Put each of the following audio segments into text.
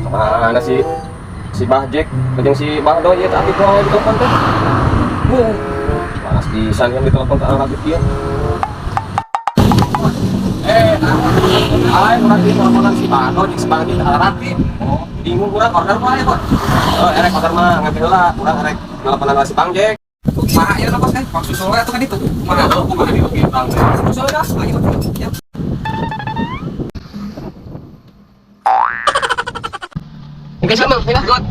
Mana si Bajek, jeung si Bardo ieu tadi kau di telepon teh. Panas pisan yang ditelepon ke arah kieu. Urang ieu teleponan si Bardo jeung si Bajek ke arah Ratib. Oh, bingung urang order wae, Bos. Erek order mah ngambil heula, urang erek teleponan si Bang Jack. Kumaha ieu Bos teh? Bang susul we atuh kan itu. Kumaha di oke Bang. Susul gas, ayo. Ya. Oke, sama, pindah gawat.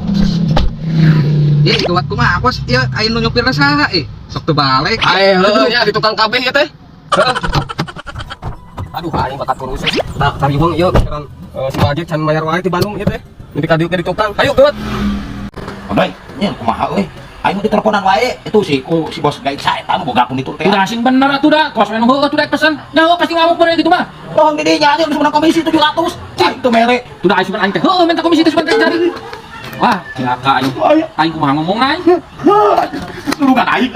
Gawat kumaha Bos? Ieu aya nu nyupirna saha Sok teu balik. Heuh nya di tukang kabeh ieu teh. Heeh. Aduh, aing bakat kurus. Tari wong ieu pikiran si Bajek can bayar wae di Bandung ieu teh. Nanti kadieu ke di tukang. Hayu gawat. Baik, nya kumaha euy? Aing di teleponan wae itu si bos gaib saeta nu boga pun itu teh. Udah asing bener atuh dah, kos men heuh atuh daek pesan. Nyaho pasti ngamuk bener gitu mah. Oh, di dinya aja sebenarnya komisi 700. Cai itu mere. Udah asing aing teh. Heuh minta komisi teh sebentar cari. Wah, cilaka aing. Aing kumaha ngomong aing. Lu kan aing.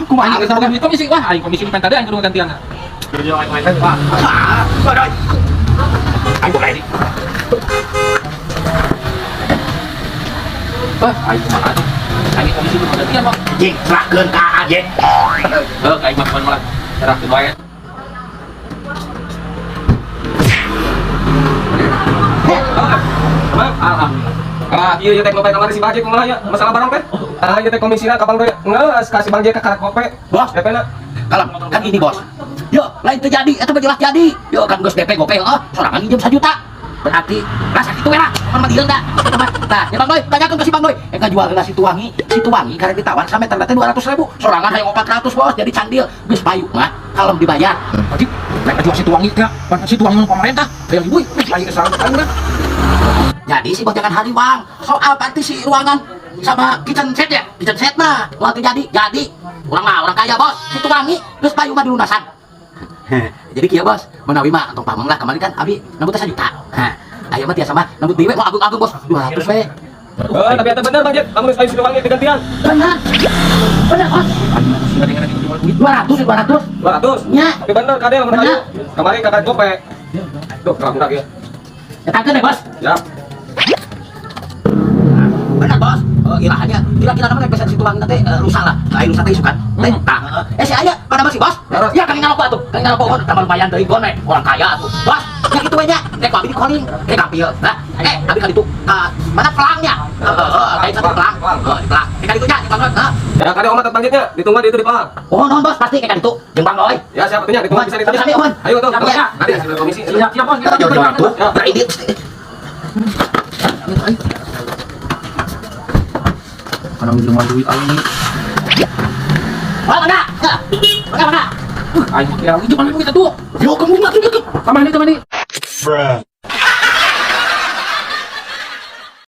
Kumaha geus komisi. Wah, aing komisi pen tadi aing kudu gantian. Kerja main-main teh. Wah, Bagai. Aing boleh di. Wah, aing kumaha atuh. Aing komisi kudu gantian mah. Jing, serahkeun ka aje. Heuh, aing mah cuman malah serahkeun wae. Iya teh ngopek kamari si Bajek kumaha ya? Masalah barang teh. Ieu teh komisina kapan teh? Ngeus kasih Bang Jack ka kope. Bos, DP-na. kalau kan ini bos. Yo, lain terjadi, itu jelas jadi. Yo kan geus DP gope heeh, sorangan minjem 1 juta. Berarti rasa itu era, mun mah diheung da. Nah, ya Bang Doy, tanyakeun ke si Bang Doy. Jual heula si Tuangi karek ditawar sampai tanda teh 200.000. Sorangan hayang 400 bos, jadi candil geus payu mah kalem dibayar. Wajib, mereka jual si Tuangi teh. Pan si Tuangi pemerintah, yang ibu, aing geus salah kan. Jadi si bos jangan hariwang. Soal partisi ruangan sama kitchen set ya, kitchen set mah waktu jadi orang kaya bos, si Tuangi geus payu mah dilunasan. Jadi kieu bos, menawi mah tong pameng lah kemarin kan abi nambut 1 juta. Hah, aya mah tiasa mah nambut dewe mau agung-agung bos 200 we. Tapi eta bener Bang Jack, kamu geus payu si Tuangi digantian. Bener bos. 200. 200. Nya. Tapi bener kadel mun payu. Kamari kakak kope. Duh, kurang ya. Eta deh bos. Ya. Bener bos. Kira-kira namanya pesan si Tuangi nanti rusak lah. Aing rusak teh isukan. Teh tah. Si aya pada masih bos. Ya kan ngalok atuh. Kan ngalok tambah lumayan deui gone orang kaya atuh. Bos, nya kitu we nya. Rek abi di calling, rek abi ya. Nah, abi kan itu mana pelangnya? Kayak satu pelang. Pelang. Kayak itu nya, Bang Doy. Ya kadel omat Bang Jacknya, ditunggu di itu di pelang. Oh, non bos pasti kayak itu. Jeung Bang Doy. Ya siap atunya ditunggu bisa ditanya. Sami Oman. Ayo tuh, ada hasil komisi. Siap bos, kita Yo tuh. Kredit. Kana ujung duit aing. Mana? Mana? Aing kira ujung mana duit atuh. Yo kamu mati deket. Tamani.